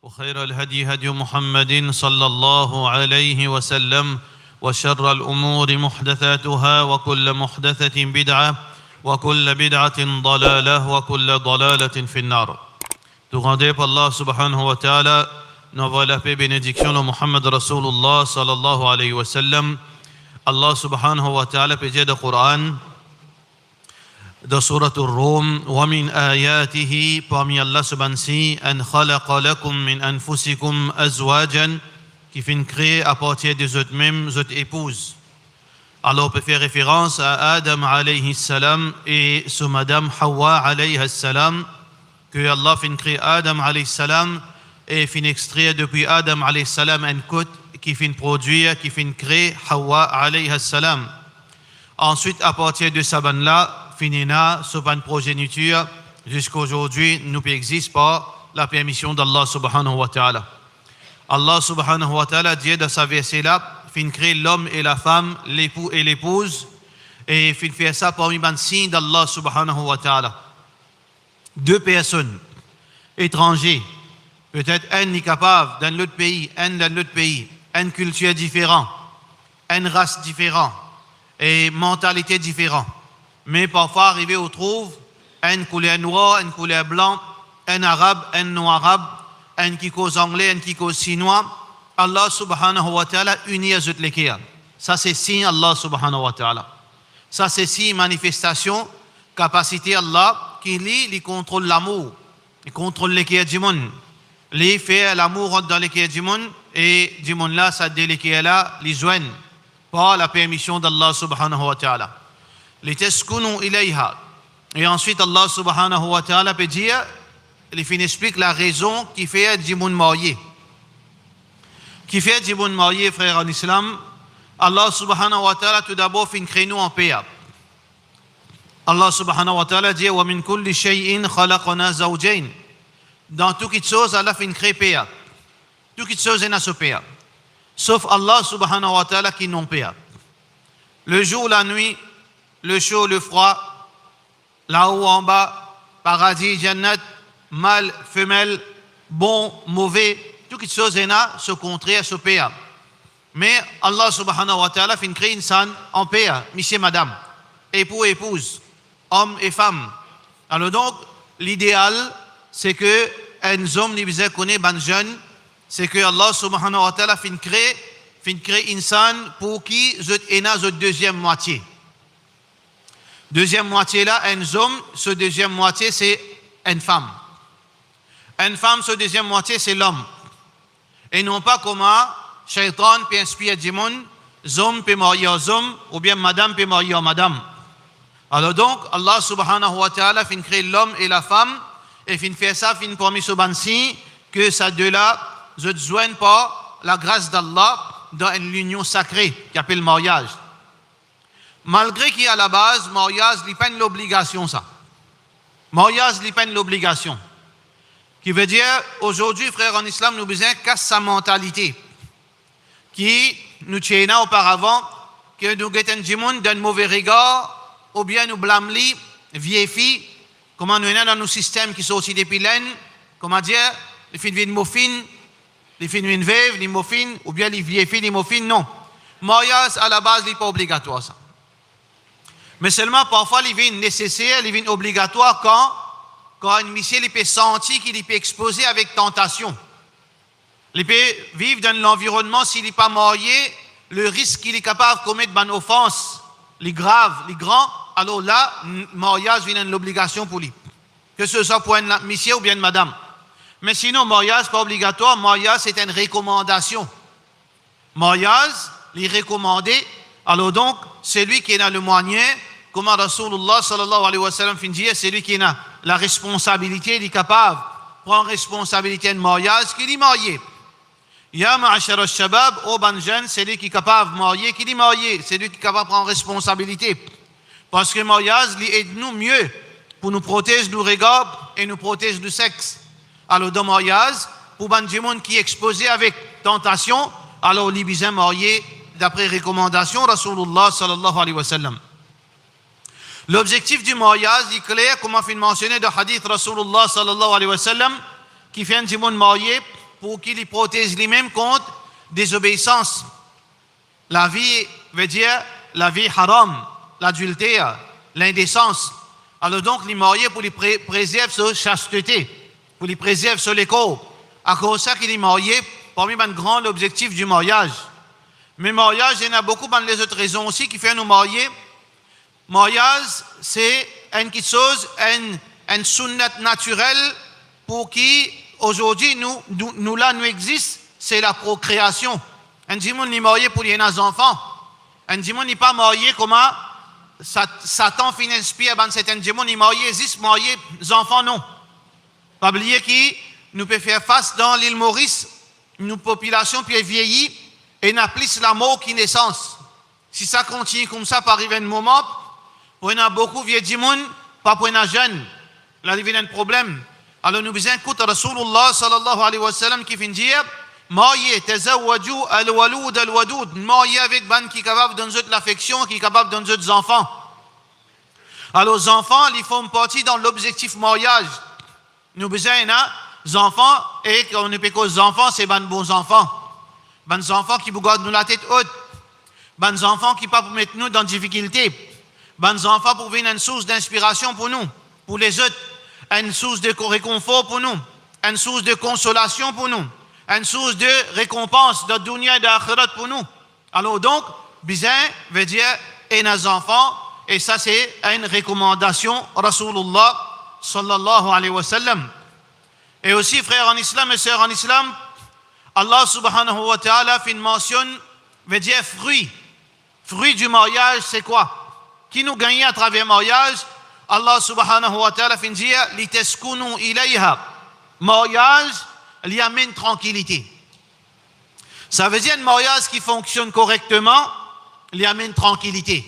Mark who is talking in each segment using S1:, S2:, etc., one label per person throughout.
S1: وخير الهدي هدي محمد صلى الله عليه وسلم وشر الأمور محدثاتها وكل محدثة بدعة وكل بدعة ضلالة وكل ضلالة في النار. Tout rendez par Allah subhanahu wa ta'ala, n'envoie la paix et bénédiction de Muhammad Rasulullah sallallahu alayhi wa sallam. Allah subhanahu wa ta'ala peut dire dans le Coran, dans Surat Ar-Rum, وَمِنْ آيَاتِهِ parmi Allah subhanahu أَنْ خَلَقَ لَكُمْ مِنْ أَنفُسِكُمْ أَزْوَاجًا qui finit créer à partir des autres mêmes, autres épouses. Alors on peut faire référence à Adam alayhi salam et sur Madame Hawa alayhi salam, que Allah finit créer Adam alayhi salam et finit extraire depuis Adam alayhi salam un côte qui finit produire, qui finit créer Hawa alayhi salam. Ensuite, à partir de ce ban-là, finina sur une progéniture, jusqu'à aujourd'hui, nous existe par la permission d'Allah subhanahu wa ta'ala. Allah subhanahu wa ta'ala dit dans sa verset-là, fin créer l'homme et la femme, l'époux et l'épouse, et fin faire ça parmi les signes d'Allah subhanahu wa ta'ala. Deux personnes étrangers, peut-être un n'est capable dans l'autre pays, un dans l'autre pays, une culture différente, une race différente et mentalité différente. Mais parfois arriver au trouve un couleur noire, une couleur blanc, un arabe, un non-arabe, un qui cause anglais, un qui cause chinois. Allah subhanahu wa ta'ala unit à toutes les cas. Ça c'est signe Allah subhanahu wa ta'ala. Ça c'est signe manifestation, capacité Allah qui lit, il contrôle l'amour, il contrôle les cas du monde. Il fait l'amour dans les cas du monde et du monde là, ça dit les cas là, les joignent par la permission d'Allah subhanahu wa ta'ala. لِتَسْكُنُوا إِلَيْهَا. Et ensuite Allah subhanahu wa ta'ala peut dire, il finit explique la raison qui fait du monde marié. Qui fait du monde marié, frère en islam. Allah subhanahu wa ta'ala tout d'abord finit créer nous en paix. Allah subhanahu wa ta'ala dit وَمِن كُلِّ شَيْءٍ خَلَقْنَا زَوْجَيْنِ. Dans toute chose, Allah finit créer paix. Toute chose est dans ce paix. Sauf Allah subhanahu wa ta'ala qui non paix. Le jour, la nuit, le chaud, le froid, là-haut en bas, paradis, jannat, mâle, femelle, bon, mauvais, toutes choses est là, ce contraire, ce paix. Mais Allah subhanahu wa ta'ala finit créer une scène en paix, monsieur, madame, époux, épouse, homme et femme. Alors donc, l'idéal, c'est que un homme qui vous connaît, ben jeune, c'est que Allah subhanahu wa ta'ala finit créer une scène pour qui est là, cette deuxième moitié. Deuxième moitié là, un homme, ce deuxième moitié, c'est une femme. Une femme, ce deuxième moitié, c'est l'homme. Et non pas comment Shaitan peut inspirer du monde, homme peut marier aux hommes, ou bien madame peut marier aux madame. Alors donc, Allah subhanahu wa ta'ala fin créer l'homme et la femme, et fin faire ça, fin promis ce bansi, que ces deux-là se joignent par la grâce d'Allah dans une union sacrée, qui appelle le mariage. Malgré qu'à la base, mariage n'est pas l'obligation, ça. Mariage n'est pas l'obligation. Qui veut dire, aujourd'hui, frère en islam, nous besoin casse sa mentalité. Qui nous tient auparavant, que nous guettons du monde d'un mauvais regard, ou bien nous blâmons les vieilles filles, comment nous sommes dans nos systèmes qui sont aussi depuis l'aine, comment dire, les filles viennent moffines, les filles viennent veuves, les moffines, ou bien les vieilles filles, les moffines, non. Mariage, à la base, n'est pas obligatoire, ça. Mais seulement parfois, il vient nécessaire, il vient obligatoire quand un monsieur peut sentir qu'il peut exposer avec tentation. Il peut vivre dans l'environnement, s'il n'est pas marié, le risque qu'il est capable de commettre une offense, les graves, les grands, alors là, le mariage vient l'obligation pour lui. Que ce soit pour un monsieur ou bien une madame. Mais sinon, mariage, pas obligatoire, mariage, c'est une recommandation. Mariage, il est recommandé, alors donc, celui qui est dans le moyen, comme Rasulullah sallallahu alayhi wa sallam fin dire, c'est lui qui a la responsabilité, il est capable de prendre responsabilité de mariage, qu'il est marié. Ya ma'ashar al-shabab, au ban jeune, c'est lui qui est capable de marier, qu'il est marié, c'est lui qui est capable de prendre responsabilité. Parce que le mariage, il aide nous mieux pour nous protéger du regard et nous protéger du sexe. Alors, dans le mariage, pour ban monde qui est exposé avec tentation, alors il est bien marié d'après recommandation Rasulullah sallallahu alayhi wa sallam. L'objectif du mariage est clair, comme on a mentionné dans le hadith Rasulullah sallallahu alayhi wa sallam, qui fait un monde marié, pour qu'il protège lui-même contre désobéissance. La vie veut dire la vie haram, l'adultère, l'indécence. Alors donc, les mariés pour les préserver sa chasteté, pour les préserver sur l'écho. À cause de ça qu'il est marié, parmi les grands objectifs du mariage. Mais mariage, il y en a beaucoup dans les autres raisons aussi qui font nous marier. Mariage, c'est une chose, une sunnat naturelle pour qui, aujourd'hui, nous existe, c'est la procréation. Un dimanche n'est marié pour les enfants. Un dimanche n'est pas marié comment Satan finit inspire dans cet dimanche n'est marié, existe marié, les enfants non. Pas oublier qui nous peut faire face dans l'île Maurice, une population qui est vieillie et n'a plus la mort qui naissance. Si ça continue comme ça, par arriver un moment, pour y a beaucoup vieux dimanche, pas pour un jeune, là il y a un problème. Alors nous besoin écouter Rasulullah sallallahu alayhi wa sallam qui finit dire marié, tazawwaju al-walud al-wadud, marié avec ban qui est capable de donner l'affection, qui est capable de donner des enfants. Alors les enfants, ils font partie dans l'objectif mariage. Nous besoin des enfants et quand on ne peut que les enfants, c'est ban bons enfants. Ban enfants qui vous gardent nous la tête haute. Ban enfants qui pas pour mettre nous dans difficulté. Ban enfants pour venir une source d'inspiration pour nous, pour les autres, une source de réconfort pour nous, une source de consolation pour nous. Une source de récompense de dunya et d'akhirat pour nous. Alors donc, bizarre veut dire et nos enfants, et ça c'est une recommandation Rasulullah sallallahu alayhi wa sallam. Et aussi, frères en islam et sœurs en islam, Allah subhanahu wa ta'ala fait une mention, veut dire fruit. Fruit du mariage, c'est quoi? Qui nous gagne à travers le mariage? Allah subhanahu wa ta'ala fait dire litaskunu ilayha. Mariage, il y amène tranquillité. Ça veut dire un mariage qui fonctionne correctement, il y amène tranquillité.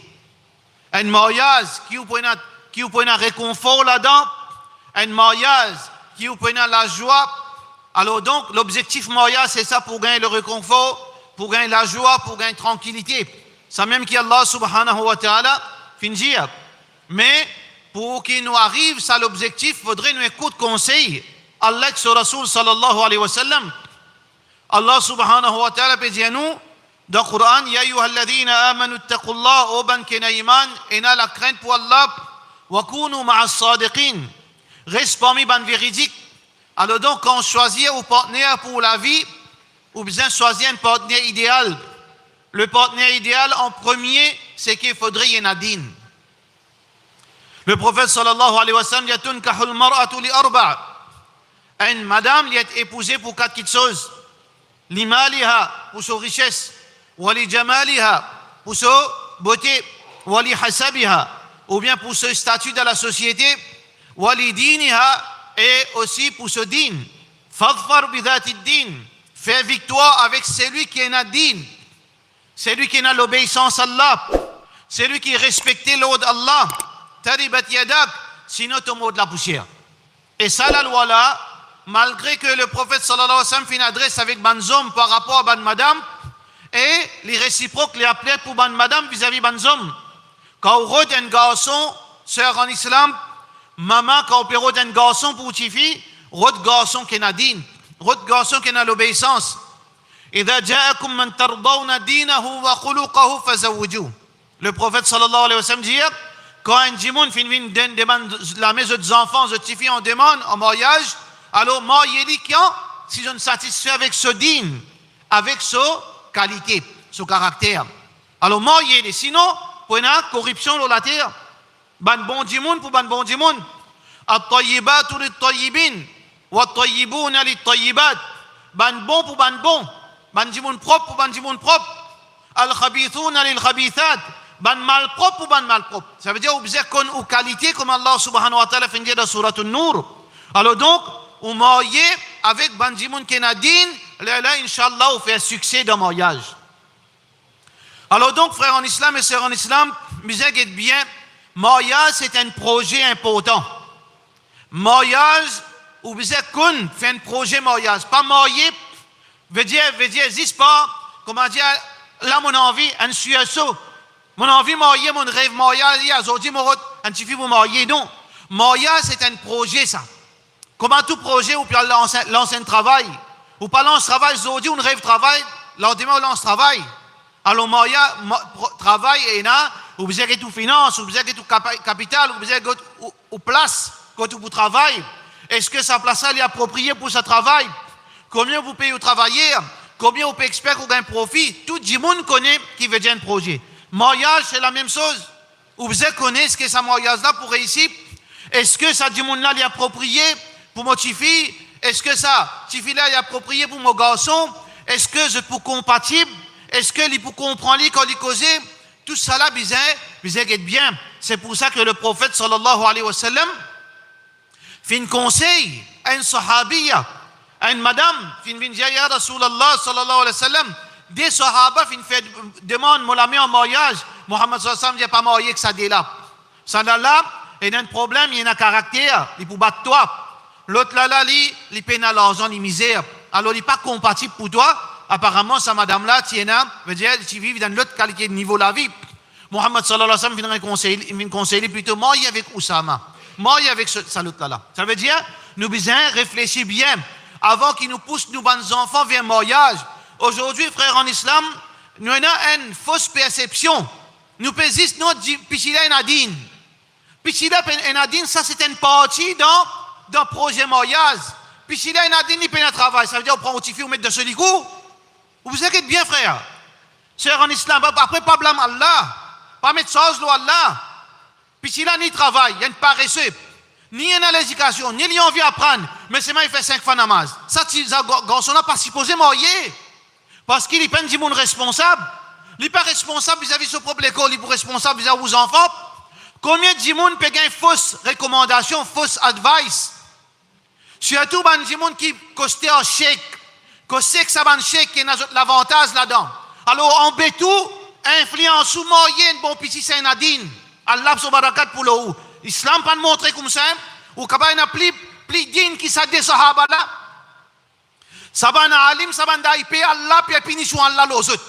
S1: Un mariage qui vous prend un réconfort là-dedans, un mariage qui vous prend la joie. Alors donc, l'objectif mariage, c'est ça pour gagner le réconfort, pour gagner la joie, pour gagner la tranquillité. Ça même qu'Allah subhanahu wa ta'ala finit. Mais pour qu'il nous arrive, ça l'objectif, il faudrait nous écouter conseil. Allah sur Rasul sallallahu alayhi wa sallam. Allah subhanahu wa ta'ala peut dire nous dans le Coran, Ya ayyuhalladhina amanu attaqullah, ô ban kena iman, et n'a la crainte pour Allah, wa kunu ma'as sadiqin. Reste parmi ban véridique. Alors donc, quand on choisit un partenaire pour la vie, ou bien choisir un partenaire idéal. Le partenaire idéal en premier, c'est qu'il faudrait y en a din. Le prophète sallallahu alayhi wa sallam dit tunkahul mar'atu li arba'. Une madame qui est épousée pour quatre petites choses. Limaliha, pour sa richesse. Wali jamaliha, pour sa beauté. Wali hasabiha, ou bien pour ce statut dans la société. Wali diniha, et aussi pour ce din. Fadfar bidhati din. Fais victoire avec celui qui a din. Celui qui a l'obéissance à Allah. Celui qui respecte l'ordre d'Allah. Taribat yadak, sinon tu mords de la poussière. Et ça, la loi là, malgré que le prophète sallallahu alayhi wa sallam fait une adresse avec ban hommes par rapport à ban madame, et les réciproques les appelaient pour ban madame vis-à-vis ban hommes. Quand on rôde un garçon, sœur en islam, maman, quand on peut rôde un garçon pour une fille, rôde garçon qui n'a din, rôde garçon qui n'a l'obéissance. إذا جاءكم من ترضون دينه وخلقه فزوجوه. Le prophète sallallahu alayhi wa sallam dit, quand un djimoun demande la maison des enfants, des petites filles en demande en mariage, alors mariez-les quand si je ne satisfais avec ce din, avec sa qualité, son caractère. Alors mariez-les, sinon, pour une corruption dans la terre. Ban bon djimoun pour ban bon djimoun. At-tayyibatu lit-tayyibin, wat-tayyibuna lit-tayyibat. Ban bon pour ban bon. Ban djimoun propre pour ban djimoun propre. Al-khabithuna lil-khabithat. Ban mal propre ou ban mal propre. Ça veut dire qu'on ou qualité comme Allah subhanahu wa ta'ala fait dire dans Surat An-Nur. Alors donc, on marie avec ban djimoun kenadin, là inshallah on fait un succès dans le mariage. Alors donc, frères en islam et sœurs en islam, misez bien, mariage c'est un projet important. Mariage, ou misez qu'on fait un projet mariage. Pas marié, veut dire, existe pas, comment dire, là mon envie, un suyasso. Mon envie marier, mon rêve mariage, aujourd'hui, mon rêve, un petit fille vous marier, non. Mariage, c'est un projet, ça. Comment tout projet, ou puis lancer un travail, ou pas lance travail, aujourd'hui, on rêve travail, lendemain, on lance travail. Alors, Maya, travail, et là, ou vous avez tout finance, ou vous avez tout capital, ou vous avez tout place, quand vous travaillez. Est-ce que sa place est appropriée pour ce travail? Combien vous payez au travailler? Combien vous payez expert ou gagne profit? Tout le monde connaît qui veut dire un projet. Mariage, c'est la même chose. Vous connaissez ce que ce mariage-là pour réussir? Est-ce que ça, du monde-là, est approprié pour mon fille? Est-ce que ça, fille-là, est approprié pour mon garçon? Est-ce que je peux compatible? Est-ce que il peut comprendre quand il cause? Tout ça là, vous êtes bien. C'est pour ça que le prophète, sallallahu alayhi wa sallam, fait un conseil à une sahabiya, à une madame, fait une ya Rasulallah, sallallahu alayhi wa sallam, des sahaba, fait demande, mon ami en mariage, Mohammed sallallahu alayhi wa sallam, il pas marié que ça dit là. Ça là, il y a un problème, il y a un caractère, il peut battre toi. L'autre là, il peine à l'argent, il misère. Alors, il n'est pas compatible pour toi. Apparemment, sa madame-là, Tiena, veut dire, tu vis dans l'autre qualité de niveau de la vie. Mohammed sallallahu alayhi wa sallam vient conseiller plutôt marier avec Oussama, marier avec ce l'autre-là. Ça veut dire, nous devons réfléchir bien avant qu'il nous pousse, nous, bonnes enfants, vers le mariage. Aujourd'hui, frères en islam, nous avons une fausse perception. Nous pesons notre Pichila et Nadine. Pichila et Nadine, ça, c'est une partie dans le projet mariage. Pichila et Nadine, ils payent un travail. Ça veut dire, on prend au tifi, on met de ce ligou. Vous inquiétez bien, frère. Frère en islam, après, pas blâme Allah. Pas mettre ça sur Allah. Puis s'il a ni travail, il y a une paresseux, ni une l'éducation, ni il a envie d'apprendre, mais c'est moi, il fait 5 fois namaz. Ça, garçon n'a pas supposé marier. Parce qu'il est pas du monde responsable. Il n'est pas responsable vis-à-vis de son propre école, il est responsable vis-à-vis de vos enfants. Combien de monde peut gagner fausse recommandation, fausse advice? Surtout, il y a des gens qui costent un chèque. Que c'est que ça va un chèque qui a l'avantage là-dedans. Alors, en bétou, influence ou moyen, bon, puis si c'est un adine, Allah subhanahu pour le ou. Islam pas montrer comme ça, ou qu'il y a plus digne qui s'est des sahaba là. Ça va un alim, ça va un daïpé, Allah, puis punition Allah aux autres.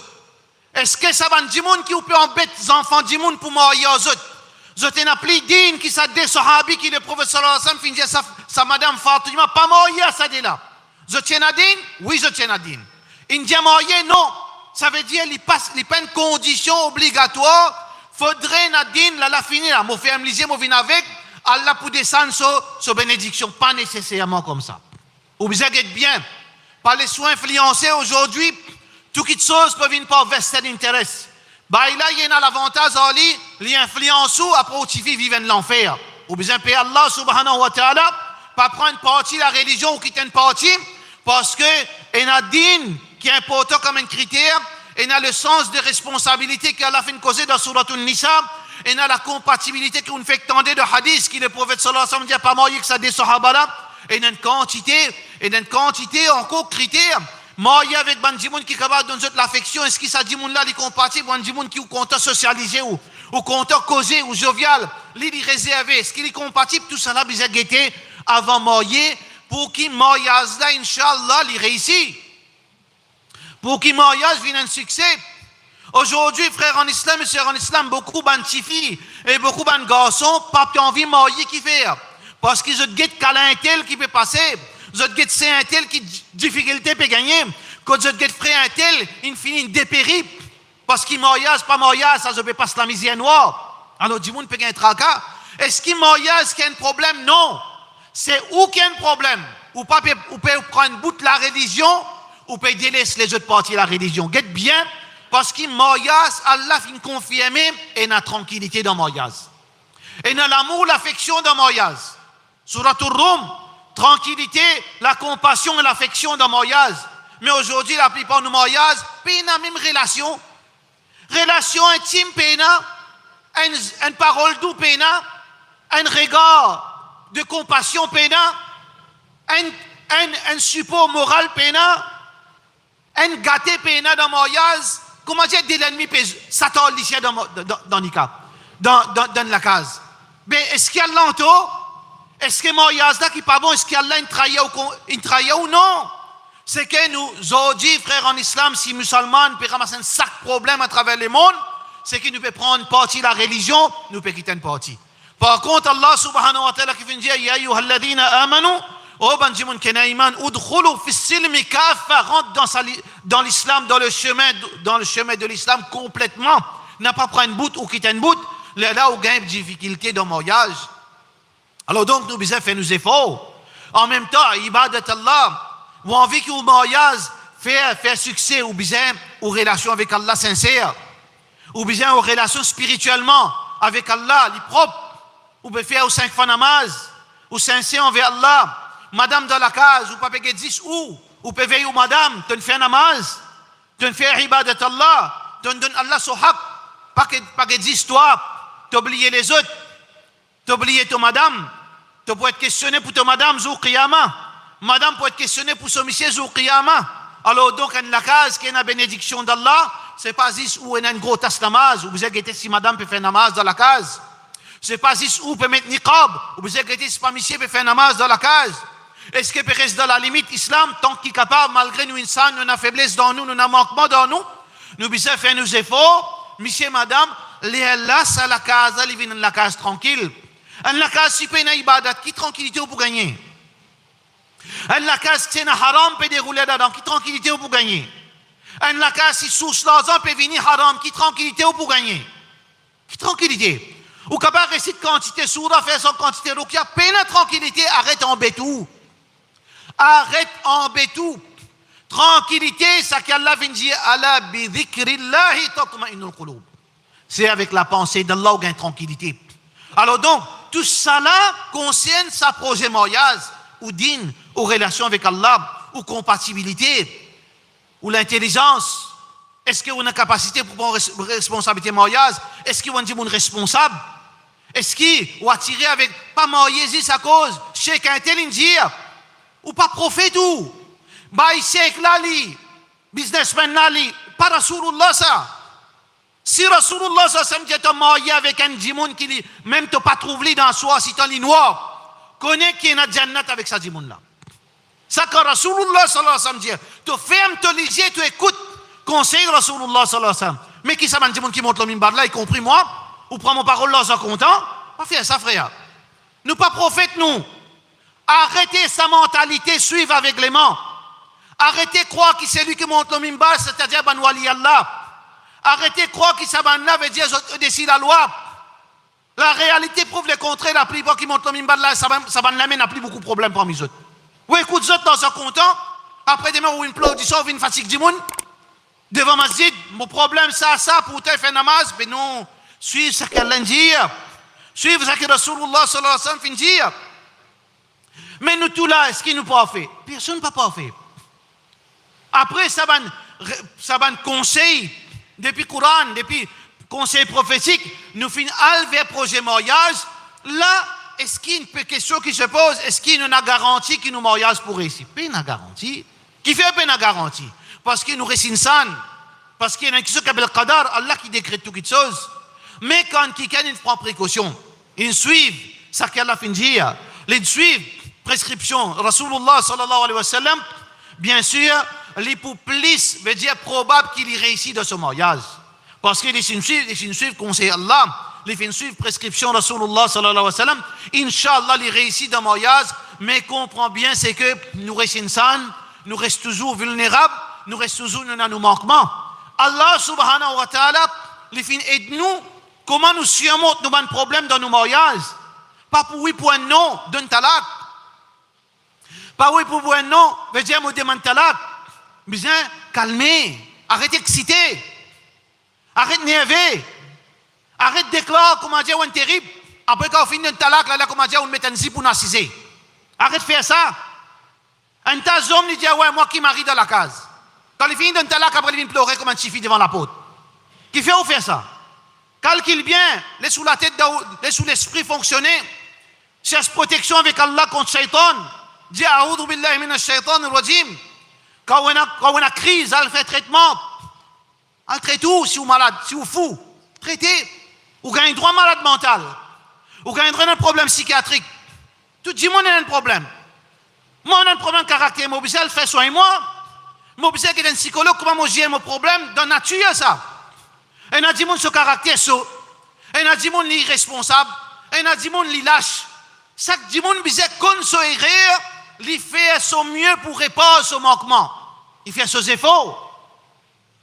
S1: Est-ce que ça va un djimoun qui peut embêter les enfants djimoun pour mourir aux autres? Vous avez plus digne qui s'est des sahabis qui le prophète sallallahu alayhi wa sallam finit sa madame Fatima, pas mourir à ça là. Je tiens à dire? Oui, je tiens à dire. Indien marié, non. Ça veut dire qu'il passe pas une condition obligatoire. Faudrait Nadine, la finir, moi faire lisez, moi venir avec, Allah pour descendre sur bénédiction. Pas nécessairement comme ça. Vous êtes bien. Par les soins influencés aujourd'hui, toutes les choses peuvent venir par vested interest. Bah, là, il y a l'avantage, les influences après, au tifi vivent l'enfer. Vous besoin payer Allah subhanahu wa ta'ala, pas prendre partie de la religion ou quitter une partie, parce que il y a din qui est important comme un critère, il y a le sens de responsabilité qu'Allah fait causer dans Surat An-Nisa, il y a la compatibilité qu'on fait tendre de hadith qui le prophète sallallahu alayhi wa sallam dit pas marié que ça des sahaba là, il y a une quantité encore critères. Marié avec Bandimoun qui est capable de donner l'affection, est-ce que ça dit là est compatible, Bandimoun qui est content socialiser ou content causer ou jovial, il est réservé, est-ce qu'il est compatible, tout ça là, vous avez guetté avant marié pour qu'il mariage là, Inch'Allah, il réussit. Pour qu'il mariage vienne un succès. Aujourd'hui, frères en islam et sœurs en islam, beaucoup de filles et beaucoup de garçons, pas envie de marier qui fait. Parce qu'ils ont des câlin tel qui peut passer. Ils ont des saint tel qui difficulté peut gagner. Quand ils ont des frères un tel, ils finissent dépérir. Parce qu'ils mariage, pas mariage, ça ne peut pas se la misère noire. Alors, du monde peut gagner un tracas. Est-ce qu'il mariage qu'il y a un problème? Non. C'est où qu'il y a un problème. Ou peut prendre bout de la religion, ou peut délaisser les autres parties de la religion. Guette bien, parce qu'il mariage, Allah finit confirmer et la tranquillité dans le mariage. Et dans l'amour, l'affection dans le mariage. Surat Ar-Rum, tranquillité, la compassion et l'affection dans le mariage. Mais aujourd'hui, la plupart de nos mariages, pas la même relation. Relation intime, pas une parole douce, pas un regard de compassion, pas un support moral, pas un gâté, pas dans le mariage. Comment dire de l'ennemi, Satan, l'ici dans la case. Mais est-ce qu'il y a l'entour? Est-ce que mariage là qui n'est pas bon? Est-ce qu'il y a une trahie ou non? C'est que nous, aujourd'hui, frères en islam, si musulmans, nous pouvons ramasser un sac de problèmes à travers le monde, c'est que nous pouvons prendre partie de la religion, nous pouvons quitter une partie. Par contre, Allah subhanahu wa ta'ala qui vient dire, Ya ayyuhalladhina amanu, Oh Benjamin Kenaiman, udkhulu fi silmi kaffa, rentre dans l'islam, dans le chemin de l'islam complètement. N'a pas pris une bout ou quitter une bout, là où gagne difficulté dans le mariage. Alors donc, nous devons faire nos efforts. En même temps, ibadat Allah, ou envie que le mariage fait succès, ou bien aux relations avec Allah sincères, ou bien aux relations spirituellement avec Allah, les propres, ou bien faire aux 5 fois namaz, ou sincère envers Allah. Madame dans la case, ou pas payer 10 ou peut veiller ou madame, tu fais namaz, tu fais ibadat Allah, tu donnes Allah son haq, pas que 10 toi, tu oublies les autres, tu oublies ton madame, tu peux être questionné pour ton madame, zou qiyama, madame peut être questionné pour son monsieur, zou qiyama. Alors donc, en la case, qui est la bénédiction d'Allah, c'est pas 10 où il y a une grosse tasse namaz, ou vous avez si madame peut faire namaz dans la case. C'est pas 10 où peut mettre niqab, ou vous avez si pas monsieur peut faire namaz dans la case. Est-ce qu'il peut rester dans la limite islam tant qu'il est capable, malgré nous, insan, nous avons faiblesse dans nous, nous avons manquement dans nous, nous devons faire nos efforts, monsieur, madame, les là, ça la case, ils viennent dans la case tranquille. En la case, si vous avez une ibadat, qui tranquillité vous gagner? En la case, si vous avez haram, peut dérouler dedans, qui tranquillité vous gagner? En la case, si sous l'argent peut venir haram, qui tranquillité vous gagner? Qui tranquillité? Ou capable de réciter quantité soura, faire son quantité rukia, peine tranquillité, arrête en bétou. Arrête en bétou. Tranquillité, ça qu'Allah vient dire, Allah bi dhikrillahi tatma'innul qulub. C'est avec la pensée d'Allah ou gain tranquillité. Alors donc, tout ça là concerne sa projet mariage, ou din, ou relation avec Allah, ou compatibilité, ou l'intelligence. Est-ce qu'on a capacité pour prendre responsabilité mariage? Est-ce qu'on dit mon responsable? Est-ce qu'on a tiré avec, pas marié, à cause, chacun tel dire, ou pas prophète ou, bah, c'est là, businessman là, pas Rasulullah ça. Si Rasulullah ça me dit que tu marié avec un djimoun qui même tu pas trouvé dans soi, si tu es noir, connais qui est dans Jannat avec sa djimoun là. Ça que Rasulullah sallallahu alayhi wa sallam dit, tu fermes ton lisier, tu écoutes conseil Rasulullah sallallahu alayhi wa sallam. Mais qui ça m'a dit qui monte le mimbar là, y compris moi, ou prend mon parole là, ça content, pas faire ça frère. Nous pas prophètes nous. Arrêtez sa mentalité, suivre avec les mains. Arrêtez de croire que c'est lui qui monte le mimbar, c'est-à-dire ban wali Allah. Arrêtez de croire que ça veut dire décide la loi. La réalité prouve le contraire. La plupart qui montent le mimbar là, ça va l'amener n'a plus beaucoup de problèmes pour les autres. Oui, écoute, les autres dans un content. Après demain, ou une applaudissement, ou une fatigue du monde. Devant masjid, mon problème, ça, pour tel fait namaz, mais non, suivez ce qu'Allah dit. Suivez ce que Rasulullah sallallahu alayhi wa sallam dit. Mais nous tous là, est-ce qu'il nous pas fait? Personne ne peut pas faire. Après, ça va conseil, depuis le Coran, depuis le conseil prophétique, nous finissons vers projet mariage. Là, est-ce qu'il y a une question qui se pose? Est-ce qu'il y a une garantie qui nous mariage pour réussir? Pas une garantie. Qui fait pas une garantie? Parce qu'il nous récite san. Parce qu'il y a une question qui s'appelle Qadar, Allah qui décrète toutes les choses. Mais quand quelqu'un prend précaution, ils suivent ce qu'Allah fait dire, ils suivent prescription Rasulullah sallallahu alayhi wa sallam, bien sûr, les plus veut dire probable qu'il y réussit dans ce mariage. Parce qu'ils suivent conseil Allah, ils suivent prescription Rasulullah sallallahu alayhi wa sallam, Inch'Allah, ils réussissent dans le mariage, mais comprend bien, c'est que nous restons sains, nous restons toujours vulnérables, nous restons toujours dans nos manquements. Allah subhanahu wa ta'ala, aide-nous, comment nous surmontons nos problèmes dans nos mariages. Pas pour oui, pour un non, d'un talak. Pas oui pour un non, veut dire me demande talak. Bien, calmer, arrêtez d'exciter, arrête de nerver, arrête de déclarer, comment dire, un terrible. Après quand on finit un talak, là, comment dire, on met un zip pour narciser. Arrête de faire ça. Un tas d'hommes, il dit, ouais, moi qui marie dans la case. Quand il finit d'un talak, après il vient pleurer comme un chifi devant la porte. Qui fait ou faire ça? Calcule bien, laisse sous la tête, laisse sous l'esprit fonctionner. Cherche protection avec Allah contre Shaitan. Dis A'udhu billahi minash shaitan rajim. Quand on a crise, elle fait traitement. Elle traite tout si vous malade, si vous fou. Traitez. Ou gagnez droit malade mental. Ou gagnez un problème psychiatrique. Tout le monde a un problème. Moi, on a un problème de caractère. Moi, je fais soin moi. Moi, je suis un psychologue. Comment moi, j'ai mon problème dans la nature, ça. Et on a dit, mon ce caractère, ça. Et on a dit, mon irresponsable. Et on a dit, mon lâche. Chaque dimanche, bizarre, qu'on soit erreur,
S2: il fait son mieux pour répondre ce manquement. Il fait ses efforts.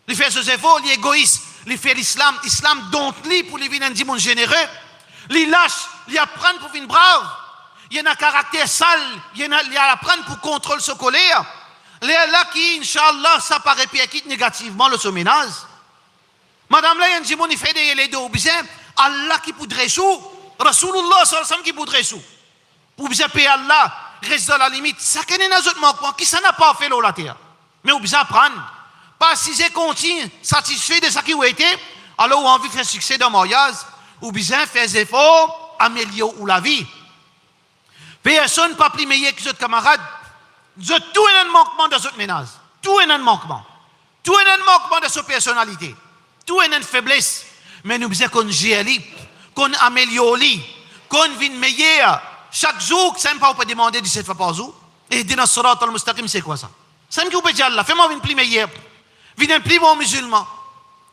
S2: Il fait ses efforts, il est égoïste. Il fait l'islam dont lui pour lui venir un monde généreux. Il lâche, il apprend pour venir brave. Il y a un caractère sale, il apprend pour contrôler ce colère. Il y a là qui, Inch'Allah, ça paraît quitte négativement le ménage. Madame là, il y a un monde qui fait les deux bien. Allah qui poudrait sous, Rasulullah sallallahu alayhi wa sallam qui poudrait sous. Pour bien payer Allah, reste dans la limite. Ça qui est dans autres manquements, qui ça n'a pas fait la terre. Mais on bien apprendre. Pas si c'est continue, satisfait de ça qui a été, alors on a envie de faire succès dans le mariage, ou bien faire des efforts, améliorer la vie. Personne pas plus meilleur que les autres camarades. Tout est un manquement dans notre ménage. Tout est un manquement. Tout est un manquement de sa personnalité. Tout est une faiblesse. Mais nous disons qu'on gère, qu'on améliore, qu'on vienne meilleur. Chaque jour, ça ne peut pas demander 17 fois par jour. Et dire dans Surat al-Mustaqim, c'est quoi ça? Ça me dit, peut dire Allah, fais-moi une plus meilleure. Viens un plus bon musulman.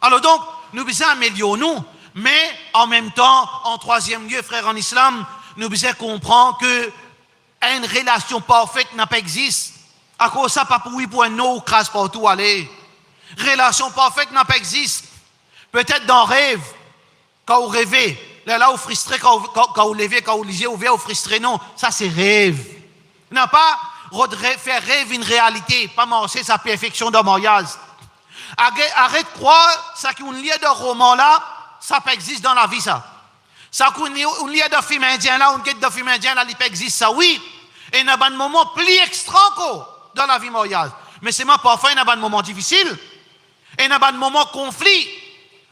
S2: Alors donc, nous disons améliorer nous. Mais en même temps, en troisième lieu, frère en islam, nous devons comprendre que une relation parfaite n'a pas existé. À cause de ça, pas pour un eau crasse partout aller. Relation parfaite n'a pas existé. Peut-être dans rêve, quand vous rêvez, là vous frustrez, quand vous levez, quand vous lisez, vous frustrez, non, ça c'est rêve. N'a pas faire rêve une réalité, pas marcher sa perfection dans le mariage. Arrête de croire, ça qu'on lit dans le roman là, ça peut exister dans la vie ça. Ça qu'on lit dans le film indien là, on guette dans le film indien là, il peut exister ça, oui. Et il y a un moment plus extra encore dans la vie mariage. Mais c'est moi parfois il y a un moment difficile. Et il y a un moment conflit.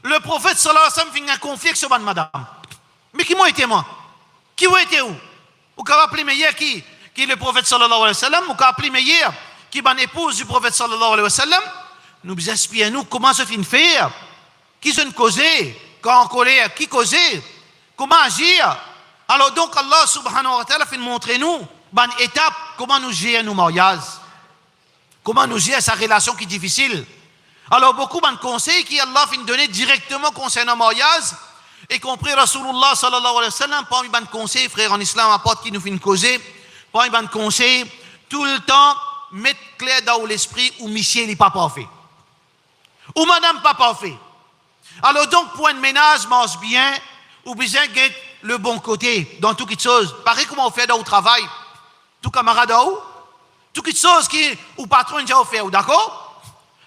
S2: Le prophète sallallahu alayhi wa sallam finit un conflit avec ce ban madame. Mais qui m'a été moi? Qui m'a été où? Ou qui a appelé meilleur qui est le prophète sallallahu alayhi wa sallam? Ou qui a appelé meilleur qui est ban épouse du prophète sallallahu alayhi wa sallam? Nous expliquons nous comment se finit faire. Qui se causer? Quand en colère, qui causer? Comment agir? Alors donc Allah subhanahu wa ta'ala fait montrer nous ban étape comment nous gérer nos mariages. Comment nous gérer sa relation qui est difficile. Alors beaucoup de conseils qui Allah fin donner directement concernant le mariage, y compris Rasulullah sallallahu alayhi wa sallam, pas un conseil, frère en islam, apporte qui nous fin causer, pas un conseil, tout le temps, mettre clair dans l'esprit où monsieur n'est pas parfait. Ou madame pas parfait. Alors donc, pour un ménage marche bien, ou besoin de le bon côté dans toutes les choses. Pareil comment on fait dans le travail. Tout camarade à où? Toutes les choses qui, ou patron déjà fait, d'accord?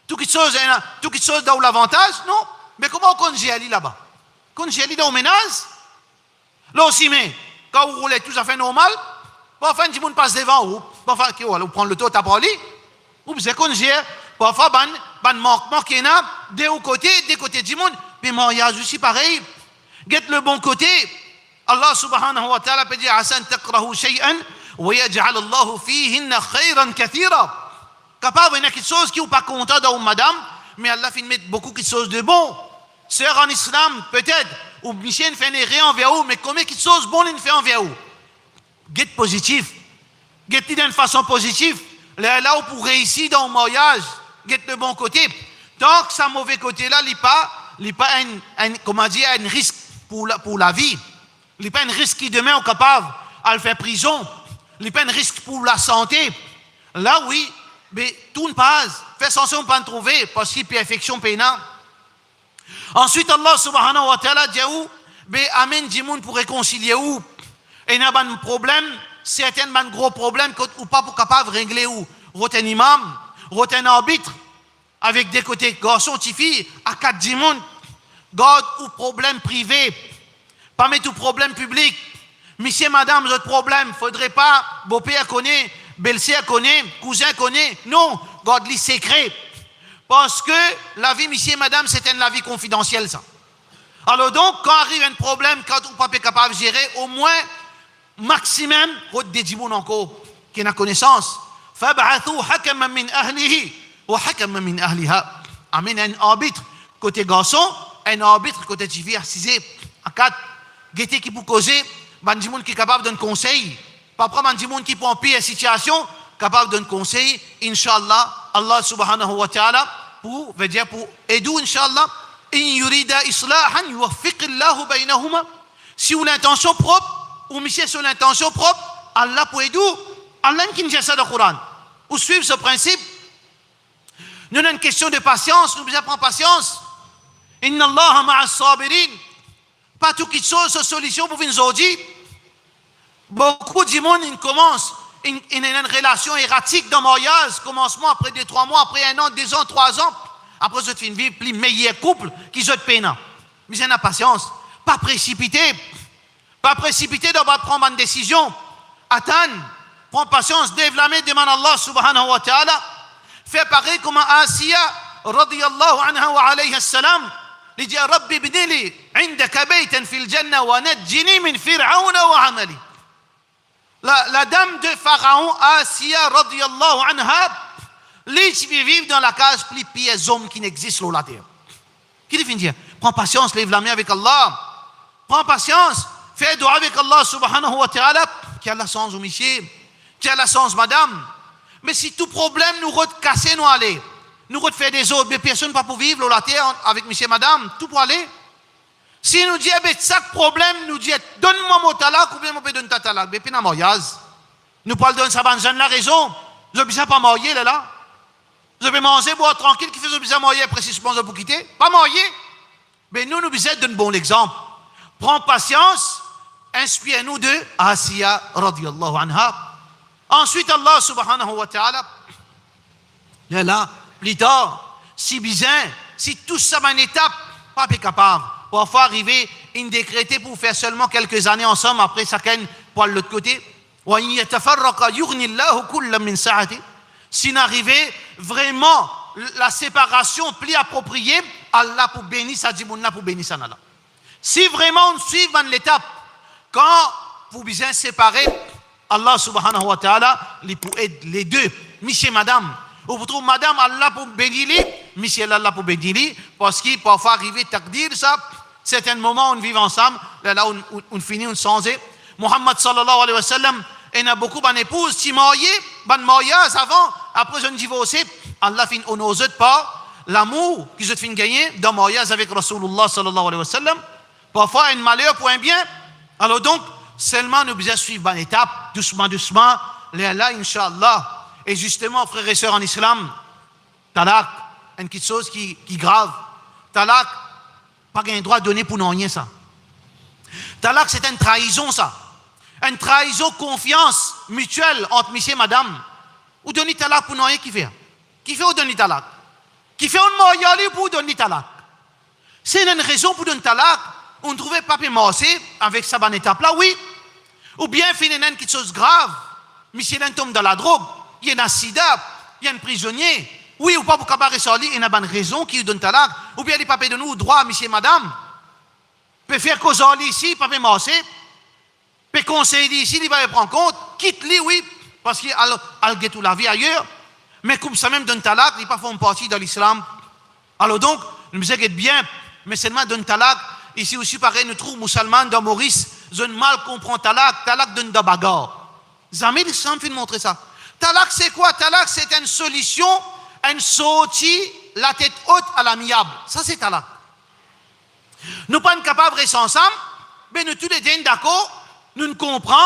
S2: Toutes les choses dans l'avantage, non? Mais comment on congèle là-bas? Congèle dans le ménage? Là aussi, mais quand vous roulez tout à fait normal, parfois, un petit monde passe devant vous. Parfois, vous prenez le taux, t'as lui. Vous pouvez congèler. Parfois, ban manquement qu'il y a des côtés du monde. Mais mariage aussi pareil. Get le bon côté. Allah subhanahu wa ta'ala peut dire Asan takrahu shay'an wa yaj'al Allahu fihinna khayran kathira. Capable il y a quelque chose qui n'est pas content dans madame, mais Allah fait mettre beaucoup de choses de bon. Sœur en islam, peut-être, ou Michel fait rien envers vous, mais combien de choses bonnes il fait envers vous? Get positif. Get d'une façon positive. Là où pour réussir dans le mariage, get le bon côté. Tant que ça mauvais côté-là, il n'est pas un risque pour la vie. Il n'est pas un risque qui demain est capable de le faire prison. Il n'est pas un risque pour la santé. Là, oui, mais tout ne passe. Fais attention pour ne pas trouver, parce qu'il y a perfection pénale. Ensuite, Allah subhanahu wa ta'ala dit amène du monde pour réconcilier où. Et il y a un problème, certains gros problèmes, ou pas pour capable de régler où. Rote un imam, rote un arbitre, avec des côtés garçons, filles, à quatre du monde. Garde ou problème privé, pas mettre tout problème public. Monsieur, madame, votre problème, faudrait pas, beau-père connaît, belle-sœur connaît, cousin connaît. Non, garde les secrets. Parce que la vie, monsieur, madame, c'est la vie confidentielle, ça. Alors donc, quand arrive un problème, quand on n'est pas capable de gérer, au moins, maximum, route des djimoun encore, qui n'a connaissance. فَبْعَثُوا حَكَمًا مِنْ أَهْلِهِ وَحَكَمًا مِنْ أَهْلِهَا. Amène un arbitre côté garçon, un arbitre côté fille, assisé à quatre, guetter qui pour causer, bandimoun qui est capable d'un conseil, pas prendre bandimoun qui pour en pire situation, capable d'un conseil, Inch'Allah, Allah subhanahu wa ta'ala, pour aider, Inch'Allah, in yurida islahan yuwaffiqillahu baynahuma. Si vous l'intention propre, ou monsieur sur l'intention propre, Allah pour aider. Allah qui nous dit ça dans le Coran. Ou suivre ce principe. Nous avons une question de patience, nous devons prendre patience. Inna Allah ma'as sabirin. Pas tout qui chose, solution pour nous aujourd'hui. Beaucoup de monde, ils commencent, ils ont une relation erratique dans le mariage, commencement après 2-3 mois, après 1 an, 2 ans, 3 ans. Après, ça fait une vie plus meilleure couple qui se peine. Mais c'est la patience. Pas précipiter. Pas précipiter de prendre une décision. Attendre. Prends patience. Développer, demande à Allah subhanahu wa ta'ala. Fais pareil comme Asiya, radiyallahu anha wa alayhi salam. Il dit, Rabbi bnili, indaka baytan fil jannah wa najjini min fir'auna wa amali. La dame de Pharaon, Asiya, radiyallahu anha, lui qui vit dans la case plus pire hommes qui n'existent sur la terre. Qui dit dire, prends patience, lève la main avec Allah. Prends patience, fais dua avec Allah subhanahu wa ta'ala, qui a la chance au monsieur, qui a la chance madame. Mais si tout problème nous recasser, nous aller, nous refaire des autres, mais personne ne peut pas vivre sur la terre avec monsieur madame, tout pour aller. Si nous dit, chaque problème, nous dit, donne-moi mon talak, ou bien mon peut donner ta talak, mais puis dans mariage. Nous parlons de ça, jeune la raison. Je ne peux pas marier là. Je vais manger, boire tranquille, qui fait besoin de marier, précisément pour quitter. Pas marier. Mais nous, nous besoin d'un bon exemple. Prends patience, inspire-nous de Asiya radiyallahu anha. Ensuite, Allah subhanahu wa ta'ala, là, plus tard, si besoin, si tout ça va une étape, pas capable. Parfois arriver, une décréter pour faire seulement quelques années ensemble, après ça pour l'autre côté. Si n'arrivait vraiment la séparation plus appropriée, Allah pour bénir ça, Djibouna pour bénir ça. Si vraiment on suit l'étape, quand vous besoin séparer, Allah subhanahu wa ta'ala, pour aider les deux, monsieur, madame. Ou vous trouvez madame, Allah pour bénir lui, monsieur, Allah pour bénir lui, parce qu'il parfois arriver à dire ça, certains moments on vit ensemble, là on finit, on change. Muhammad sallallahu alayhi wa sallam, il y a beaucoup d'épouses qui mariées, mariage avant, après un divorce, Allah fin on n'ose pas l'amour qu'ils ont fin gagner dans le mariage avec Rasulullah sallallahu alayhi wa sallam. Parfois un malheur pour un bien. Alors donc, seulement nous devons suivre une étape, doucement, doucement, là, Inch'Allah. Et justement, frères et sœurs en islam, talak, une petite chose qui grave. Talak, pas un droit donné pour non rien ça. Talak, c'est une trahison ça. Une trahison, confiance mutuelle entre monsieur et madame. Ou donner talak pour non rien qui fait. Qui fait ou donner talak? Qui fait un mariage pour donner talak? C'est une raison pour donner talak. On ne trouvait pas marcher avec sa bonne étape là, oui. Ou bien finir une petite chose grave. Monsieur tombe dans la drogue. Il y a un sida, il y a un prisonnier. Oui, ou pas pour cabaret sorti, il y a une bonne raison qui lui donne talak. Ou bien les papiers de nous, droit, monsieur et madame. Peut faire cause ici, pas marcher. Peut conseiller ici, il va prendre compte. Quitte-lui, oui, parce qu'il a tout la vie ailleurs. Mais comme ça même donne talak, il ne fait pas partie de l'islam. Alors donc, nous nous inquiétons bien, mais seulement donne talak. Ici aussi, pareil, nous trouvons musulmans dans Maurice, je ne mal comprends talak, talak donne de bagarre. Jamais l'islam fait montrer ça. Talak, c'est quoi? Talak, c'est une solution, une sortie, la tête haute à l'amiable. Ça, c'est talak. Nous ne sommes pas capables de rester ensemble, mais nous tous les deux d'accord, nous nous comprenons,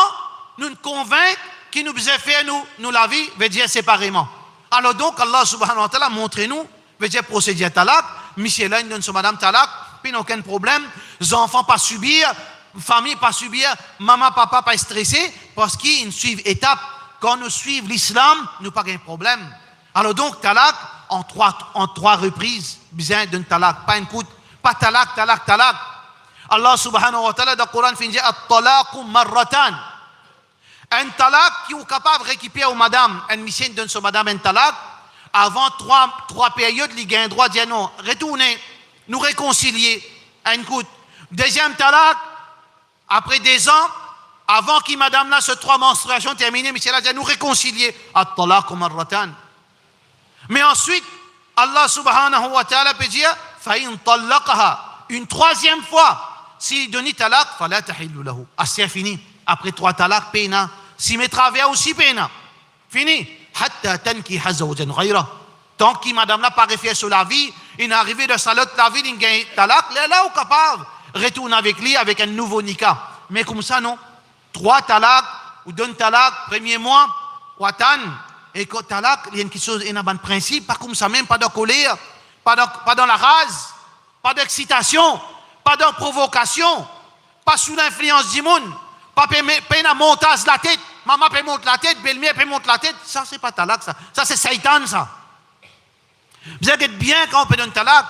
S2: nous nous convaincons qu'il nous faisait faire nous la vie, veut dire séparément. Alors donc, Allah subhanahu wa ta'ala montre-nous, veut dire procéder à talak, monsieur là, il donne son madame talak, puis il n'y a aucun problème, les enfants pas subir, famille pas subir, maman, papa pas stresser, parce qu'ils suivent étape. Quand nous suivons l'islam, nous pas de problème. Alors donc, talak, en trois reprises, besoin d'un talak, pas une coute, pas talak, talak, talak. Allah subhanahu wa ta'ala, dans le Coran, finit at-talaqu marratan. Un talak qui est capable de récupérer aux madame, un monsieur donne son madame un talak, avant trois périodes, il gagne droit de dire non, retournez, nous réconcilier, un coup. Deuxième talak, après 2 ans, avant que madame là, ce 3 menstruations terminées, monsieur là, dit nous réconcilier, at-talaq marratan. Mais ensuite, Allah subhanahu wa ta'ala peut dire, fa'in talaqaha, une 3e fois, s'il donne talaq, fala tahillu lahu. Ah, c'est fini. Après 3 talaq, pena. Si mes travers aussi pena. Fini. Hatta tankiha zawjan ghayra. Tant que madame n'a pas réfléchi sur la vie, il est arrivé de sa la vie, il gagne talaq, là, ou capable, retourne avec lui avec un nouveau nikah. Mais comme ça, non. 3 talaq, ou donne talaq, premier mois, watan, et que talak, il y a une chose, il y a un principe, pas comme ça même, pas de colère, pas dans la rase, pas d'excitation, pas de provocation, pas sous l'influence du monde, pas peine à monter la tête, maman peut monter la tête, belle-mère peut monter la tête, ça c'est pas talak, ça c'est Satan, ça. Vous êtes bien quand on peut donner talak.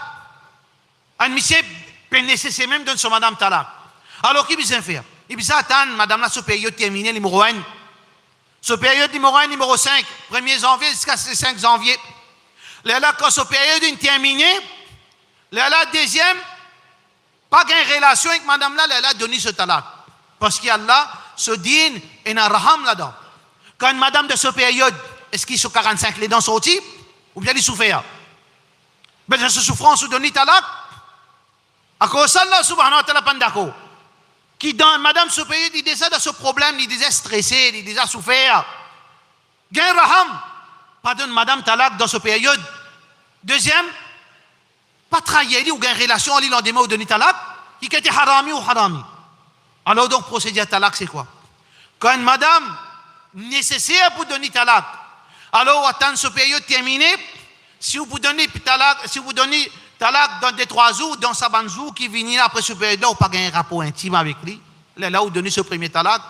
S2: Un monsieur peut nécessaire même donner son madame talak. Alors, qui besoin faire? Il besoin attendre, madame là, ce période terminée, numéro 1. Ce période numéro 1, numéro 5, 1er janvier jusqu'à le 5 janvier. Là, quand ce période est terminée, là, deuxième, pas de relation avec madame là, là, donner ce talak. Parce qu'il y a là, ce din et un raham là-dedans. Quand une madame de ce période, est-ce qu'il est sur 45, les dents sorties, ou bien il souffert? Ben, cette souffrance ou donner talak, à cause de Allah subhanahu wa ta'ala, pas d'accord. Qui dans madame ce période, il disait de ce problème, il disait stressé, il disait souffert. Gain raham, pardonne madame talak dans ce période. Deuxième, pas trahir ou gain relation, il en des mots ou donner talak, qui était harami ou harami. Alors donc, procéder à talak, c'est quoi? Quand une madame nécessaire pour donner talak, alors attendre ce période terminée, si vous donnez talak dans des 3 jours, dans sa bande jour qui vient après ce période-là, vous n'avez pas un rapport intime avec lui. Là, vous donnez ce premier talak.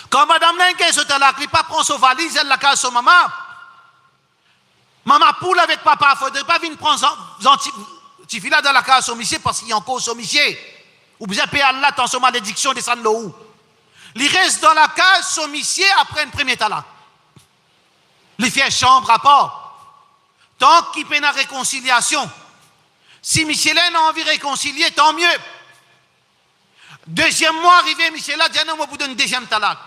S2: Quand madame n'a pas ce talak, il ne prend pas son valise, elle la casse son maman. Maman poule avec papa, il ne faudrait pas venir prendre son fils dans la case son monsieur parce qu'il y a encore son monsieur. Ou bien payer Allah dans son malédiction descendre le haut. Il reste dans la case son monsieur après un premier talak. Il fait chambre à part. Tant qu'il fait une réconciliation. Si Michel a envie de réconcilier, tant mieux. Deuxième mois arrivé, Michel a dit non, moi vous donne deuxième talak.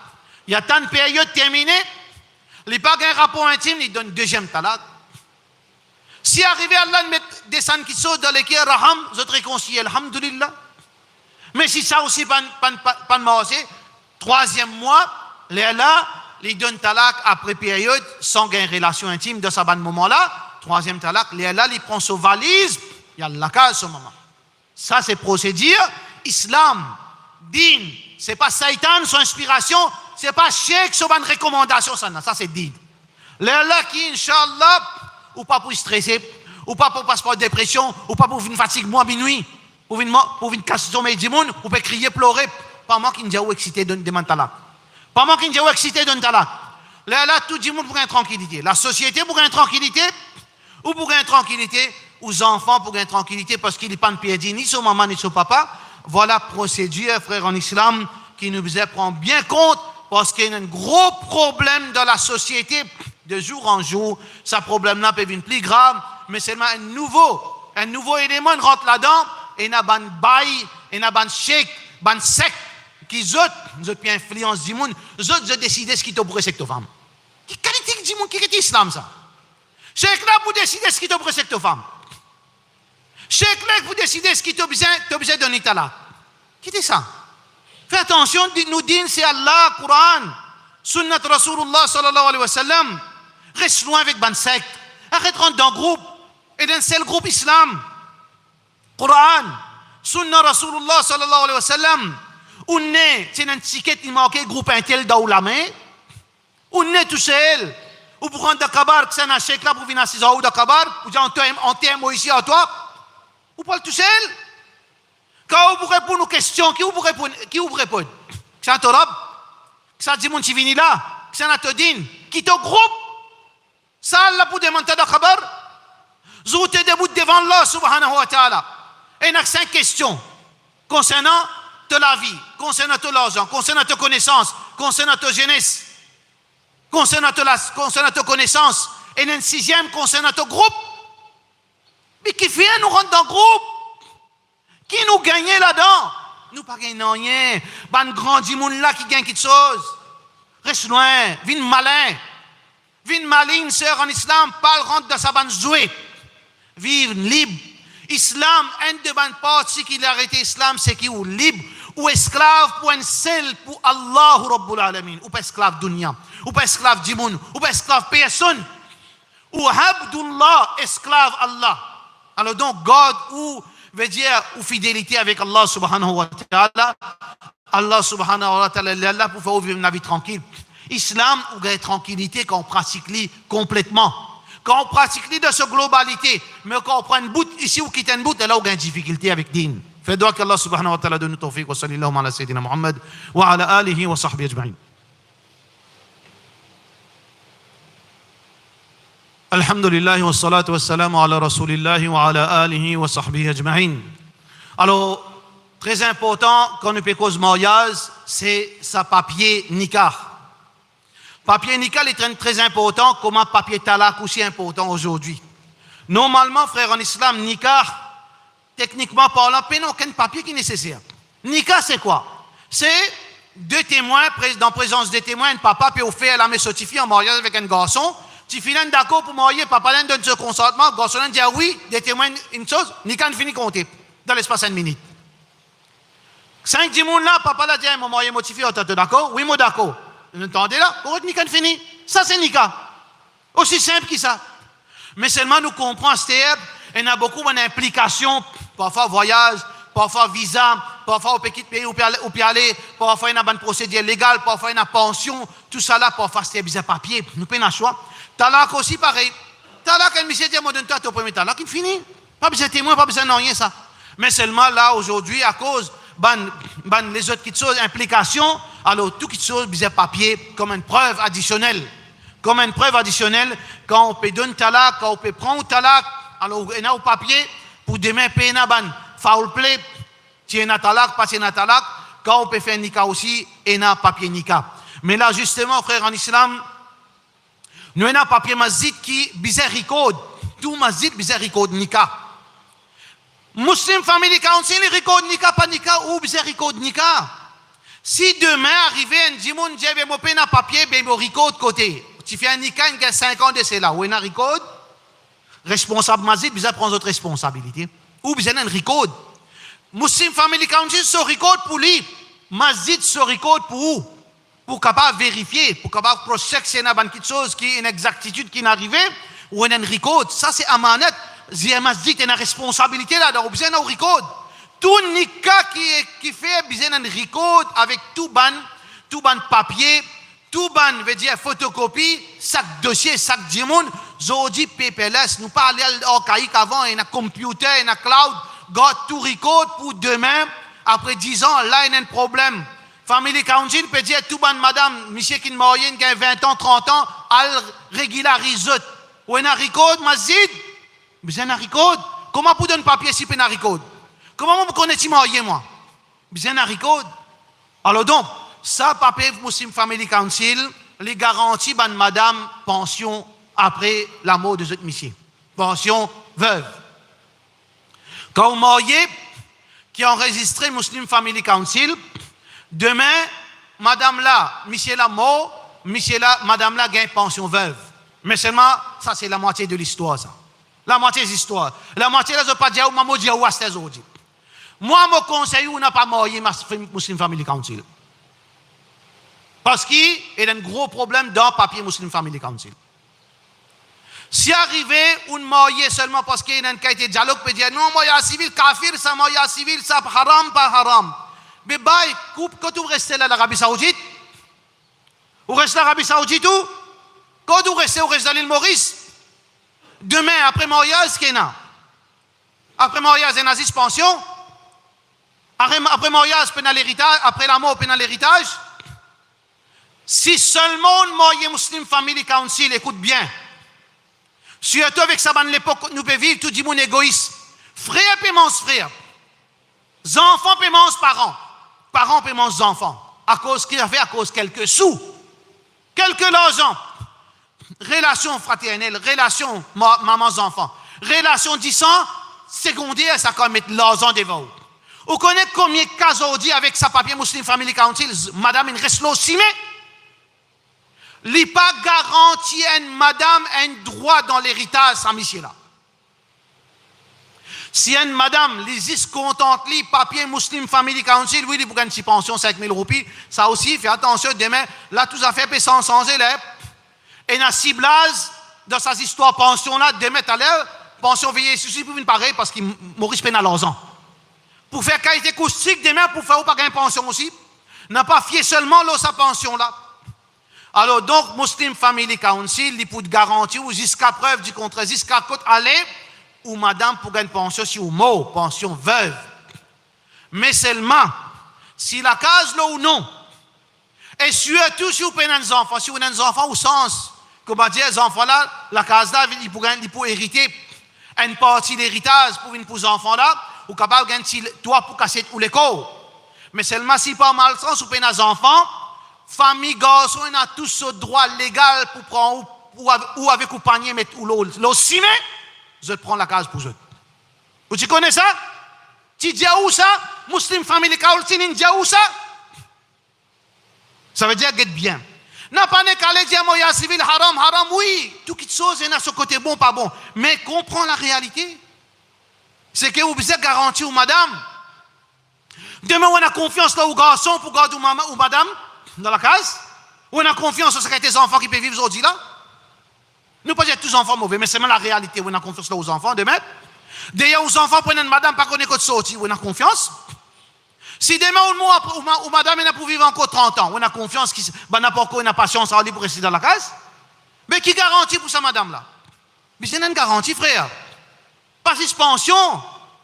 S2: Il y a tant de périodes terminées, il n'a pas un rapport intime, il donne deuxième talak. Si arrivé Allah de mettre des sangs qui sautent dans lesquels raham, vous êtes réconcilié, alhamdulillah. Mais si ça aussi pas de marché, troisième mois, là, il donne talak après période, sans gain relation intime de ce moment-là. Troisième talak, là, il prend sa valise, il y a la case, son moment. Ça, c'est procédure. Islam, din, c'est pas Satan, son inspiration, c'est pas cheikh, son recommandation, ça c'est din. Là, qui, Inch'Allah, ou pas pour stresser, ou pas pour passer par dépression, ou pas pour une fatigue moins minuit, pour une casser son du monde, ou pour crier, pleurer, pas moi qui ne dis pas excité de talak. Pas moi qui ne dis pas excité de talak. Là, tout le monde pour une tranquillité. La société pour une tranquillité, ou pour une tranquillité, aux enfants pour une tranquillité, parce qu'il n'est pas de pied ni son maman ni son papa. Voilà procédure, frère en islam, qui nous prend bien compte, parce qu'il y a un gros problème dans la société, de jour en jour. Ce problème-là peut être plus grave, mais seulement un nouveau élément rentre là-dedans, et il y a un bail, il y a un chèque, un sec, qui nous autres, influence du monde, nous autres, décider ce qui est pour cette femme. Quelle qualité du monde, qui est l'islam, ça? Chèque là pour décider ce qui est pour cette femme. Chèque là pour décider ce qui est besoin de donner talak. Qui est ça? Fais attention, nous disons c'est Allah, Coran, Sunnat Rasulullah sallallahu alayhi wa sallam. Reste loin avec ban secte. Arrête de rentrer dans le groupe. Et dans le seul groupe islam. Coran, Sunnat Rasulullah sallallahu alayhi wa sallam. On est, c'est une ticket qui manque groupe intel dans la main. On est tout seul. Ou pour rendre d'akabar, que c'est un chèque là pour venir à 6 ans d'akabar, ou dire on t'aime ici à toi. Ou pas tout seul. Quand vous répondez aux questions, qui vous répond? C'est un torab, c'est un dimon qui vient là, c'est un atodine, qui te groupe. Ça, là, pour demander d'akabar, vous êtes debout devant Allah subhanahu wa ta'ala. Et il y a 5 questions concernant la vie, concernant l'argent, concernant ta connaissance, concernant ta jeunesse, concernant ta connaissance. Et il y a une 6e concernant ton groupe. Mais qui vient nous rendre dans le groupe? Qui nous gagne là-dedans? Nous pas gagnons rien. Ban grand dimoun là qui gagne quelque chose. Reste loin. Vine malin. Vine maligne, sœur en islam, pas rentre dans sa bande jouée. Vive libre. Islam, un de ban parti qui a arrêté islam, c'est qui ou libre, ou esclave pour un seul, pour Allah Rabbul Alamin, ou pas esclave dunya, ou pas esclave dimoun, ou pas esclave personne, ou Abdullah, esclave Allah. Alors donc, God, ou veut dire, ou fidélité avec Allah subhanahu wa ta'ala. Allah subhanahu wa ta'ala est là pour faire vivre une vie tranquille. Islam, ou gagne tranquillité quand on pratique complètement. Quand on pratique de cette globalité, mais quand on prend une bout ici ou quitte une bout, là on a une difficulté avec din. Fait doigt qu'Allah subhanahu wa ta'ala donne nous tawfiq wa sallallahu ala sayyidina Muhammad wa ala alihi wa sahbihi ajma'in. Alhamdulillah wa salatu wa salam ala rasulillah wa ala alihi wa sahbihi ajma'in. Alors, très important, quand on peut cause mariage, c'est sa papier nikah. Papier nikah est très important, comme un papier talak aussi important aujourd'hui. Normalement, frère, en islam, nikah, techniquement parlant, il n'y a aucun papier qui est nécessaire. Nikah, c'est quoi? C'est deux témoins, dans présence des témoins, un papa peut offrir la mère certifiée en mariage avec un garçon. Tu finis d'accord pour marier, papa donne ce consentement, le garçon dit oui, des témoins, une chose, nikah finit compter dans l'espace d'une minute. 5 dimanches là, papa l'a dit, mon marié motivé, tu es d'accord? Oui, moi d'accord. Vous entendez là? Pour Nika fini. Ça, c'est Nika. Aussi simple que ça. Mais seulement nous comprenons, il y a beaucoup d'implications, parfois voyage, parfois visa, parfois au petit pays où peut aller, parfois il y a une procédure légale, parfois il y a une pension, tout ça là, parfois c'est bizarre papier. Nous prenons un choix. Talak aussi pareil. Talak, quand monsieur dit, moi donne-toi ton premier talak, il finit. Pas besoin de témoin, pas besoin de rien ça. Mais seulement là, aujourd'hui, à cause les autres choses, implications, alors tout qui chose, bizarre papier, comme une preuve additionnelle. Comme une preuve additionnelle, quand on peut donner talak, quand on peut prendre talak, alors on a au papier, pour demain, payer un foul play, tu as un talak, passer un talak, quand on peut faire un nika aussi, et un papier nika. Mais là, justement, frère, en islam, nous avons un papier mazid qui, bizarre record, tout mazid, bizarre record nika. Muslim Family Council, record nika, pas nika, ou bizarre record nika. Si demain, arrivé, un dimon, dit, ben, mon peine à papier, ben, mon record de côté. Tu fais un nika, il y a 5 ans de cela, ou un record, responsable mazid, bizarre prendre votre responsabilité. Ou bizarre un record. Muslim Family Council, ce record pour lui. Mazid, ce record pour où? Pour capable vérifier, pour capable projeter s'il y a une chose qui est une exactitude qui est arrivée, ou un record. Ça, c'est amanet. Zia Mazid, il y a une responsabilité là, donc besoin d'un record. Tout nika qui fait besoin d'un record avec tout ban papier, tout ban veut dire photocopie, chaque dossier, chaque diamond, zodi paperless. Nous parlons archaïque avant, il y a un computer, il y a un cloud, got tout record pour demain, après 10 ans, là il y a un problème. Family Council peut dire tout ban madame, monsieur qui est marié, qui a 20 ans, 30 ans, elle régularise. Ou il y a un record, Mazid, besoin d'un record. Comment vous donner papier si vous avez un record? Comment vous connaissez marié, moi? Besoin d'un record. Alors donc, ça, papier Muslim Family Council, les garanties, ban madame, pension après la mort des autres messieurs. Pension veuve. Quand vous mariez, qui a enregistré Muslim Family Council, demain, madame là, monsieur là mort, monsieur là, madame là gagne pension veuve. Mais seulement, ça c'est la moitié de l'histoire, ça. La moitié de l'histoire. La moitié, là, je ne peux pas dire, maman dit, où est-ce que c'est. Moi, mon conseil, on n'a pas marié Muslim Family Council. Parce qu'il y a un gros problème dans le papier Muslim Family Council. Si arrivé, on marié seulement parce qu'il y a une qualité de dialogue, peut dire, non, mariage civil, kafir, ça, mariage civil, ça, haram, pas haram. Mais bye, quand vous restez là, l'Arabie Saoudite, vous restez à l'Arabie Saoudite où? Quand vous restez à l'île Maurice, demain, après mariage, qu'est-ce qu'il y a? Après mariage, il y a une suspension. Après mariage, l'héritage. Après la mort, l'héritage. Si seulement le marié Muslim Family Council écoute bien, surtout avec ça, l'époque nous pouvons vivre, tout dit mon égoïste. Frère paiement frère. Enfants paiement parents. Parents paiement enfants. À cause qu'il a fait, à cause quelques sous. Quelques l'argent. Relation fraternelle, relation maman-enfant. Relation 10 ans, secondaire, ça quand mettre l'argent devant vous. Vous connaissez combien de cas aujourd'hui avec sa papier Muslim Family Council, madame, il reste là aussi, mais il n'est pas garanti à une madame un droit dans l'héritage, ça, monsieur-là. Si une madame, les is contente, les papier Muslim Family Council, oui, il pour une pension 5 000 roupies, ça aussi, fait attention, demain, là, tout à fait, peut s'en changer, là. Et dans ciblage, dans sa histoire pension-là, demain, à l'heure, pension veillée, ceci pour une pareille, parce qu'il Maurice peine à l'argent. Pour faire qualité acoustique, demain, pour faire ou pas gagner pension aussi, n'a pas fié seulement là, sa pension-là. Alors donc, Muslim Family Council, il peut garantir ou jusqu'à preuve du contraire, jusqu'à côté aller ou madame pour gagner pension si ou mot, pension veuve. Mais seulement, si la case là ou non, et surtout si vous prenez des enfants, si vous avez des enfants au sens, comme on dit, les enfants là, la case là, ils pourraient hériter une partie de l'héritage pour les enfants là, ou capable de gagner toi pour casser ou l'école. Mais seulement si par malchance, vous prenez des enfants, famille, garçon, on a tous ce droit légal pour prendre ou avec un panier, mettre ou l'eau cimé, je prends la case pour eux. Tu connais ça? Tu dis où ça? Muslim Family Council, tu dis où ça? Ça veut dire get bien. N'a pas qu'à dire moyen civil, haram, oui. Toutes les choses, il y a ce côté bon, pas bon. Mais comprends la réalité. C'est que vous avez garanti ou madame. Demain, on a confiance là au garçon pour garder ou madame dans la case. On a confiance au secrétaire des enfants qui peuvent vivre aujourd'hui là. Nous pas dire tous les enfants mauvais, mais c'est même la réalité. On a confiance là aux enfants demain. D'ailleurs, aux enfants prennent une madame, pas qu'on est de sortie, on a confiance. Si demain, ou madame, elle a pour vivre encore 30 ans, on a confiance, n'importe quoi, on a patience à aller pour rester dans la case. Mais qui garantit pour sa madame-là? Mais c'est une garantie, frère. Pas suspension,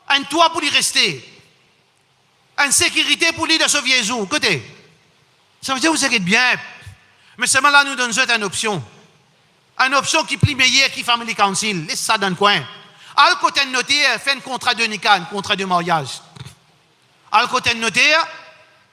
S2: un toit pour y rester. Une sécurité pour lui de ce vieux jour. Côté. Ça veut dire que vous êtes bien. Mais seulement là, nous donnons une option. Une option qui est plus meilleure que Family Council. Laisse ça dans le coin. À le côté de notaire, fait un contrat de nika, un contrat de mariage. À le côté de notaire,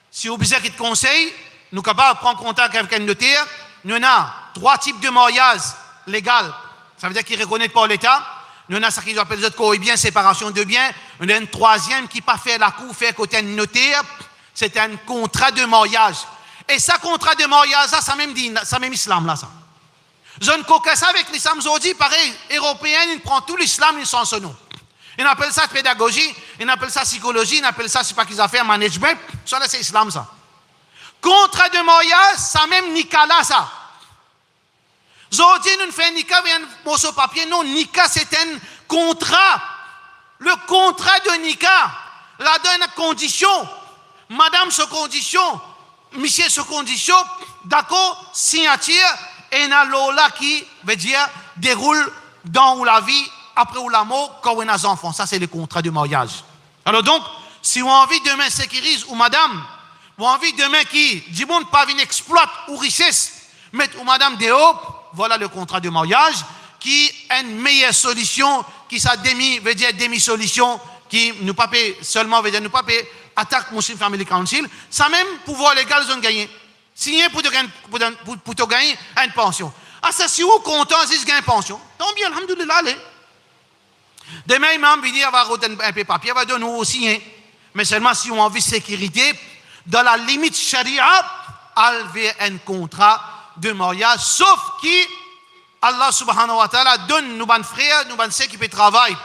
S2: si vous avez des conseils, nous sommes capables de prendre contact avec un notaire. Nous avons 3 types de mariage légal. Ça veut dire qu'ils reconnaissent par l'État. Nous avons ce qu'ils appellent les autres bien, séparation de biens. Nous avons un 3e qui n'a pas fait la cour, fait côté de notaire. C'est un contrat de mariage. Et ça, contrat de mariage, ça même dit, ça même islam là, ça. Je ne connais ça avec l'islam aujourd'hui, pareil, européen, il prend tout l'islam, il s'en sonne. Il appelle ça pédagogie, il appelle ça psychologie, il appelle ça, je ne sais pas qu'ils ont fait, management. Ça, là, c'est l'islam, ça. Contrat de mariage, ça même nika là, ça. Aujourd'hui, nous ne faisons nika avec un morceau de papier. Non, nika, c'est un contrat. Le contrat de nika, là, donne une condition. Madame, sous condition. Monsieur, sous condition. D'accord, signature. Et il y a là qui veut dire déroule dans la vie, après ou la mort, quand on a des enfants. Ça, c'est le contrat de mariage. Alors donc, si on a envie demain sécurise ou madame, ou envie demain qui, du monde pas venir exploite ou richesse, mettre ou madame dehors, voilà le contrat de mariage, qui est une meilleure solution, qui ça veut dire demi-solution, qui nous pas paye seulement, veut dire nous pas paye attaque Muslim Family Council, ça même pouvoir légal, ils ont gagné. Signer pour te gagner une pension. Ah, ça, si vous content, si vous gagnez une pension, tant bien, alhamdoulilah, allez. Demain, imam, venir avoir un peu de papier, va donner nous signer. Mais seulement si on a envie de sécurité, dans la limite charia, enlever un contrat de mariage, sauf qui, Allah subhanahu wa ta'ala, donne nous ban frères, nous ban ceux qui peuvent travailler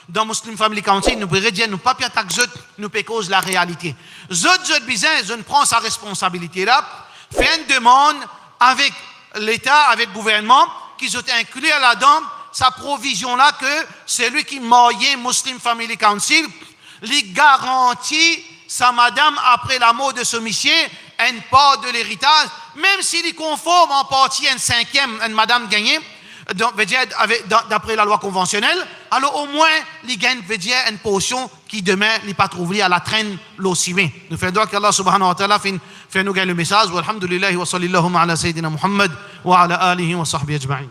S2: dans Muslim Family Council, nous pouvons dire, nous pas pied attaque, nous peut cause la réalité. Zot bizarre, je ne prends sa responsabilité là, fait une demande avec l'État, avec le gouvernement, qu'ils ont inclus là-dedans, sa provision là que celui qui marié Muslim Family Council, lui garantit sa madame après la mort de ce monsieur, une part de l'héritage, même s'il est conforme en partie à une 5e, une madame gagnée, d'après la loi conventionnelle, alors au moins, les gagnent, veut dire, une portion qui demain, n'est pas trouvée à la traîne, l'ossime. Nous faisons donc qu'Allah subhanahu wa ta'ala fait nous gagner le message. Walhamdulillah wa sallallahu ala sayyidina Muhammad wa ala alihi wa sahbihi ajma'in.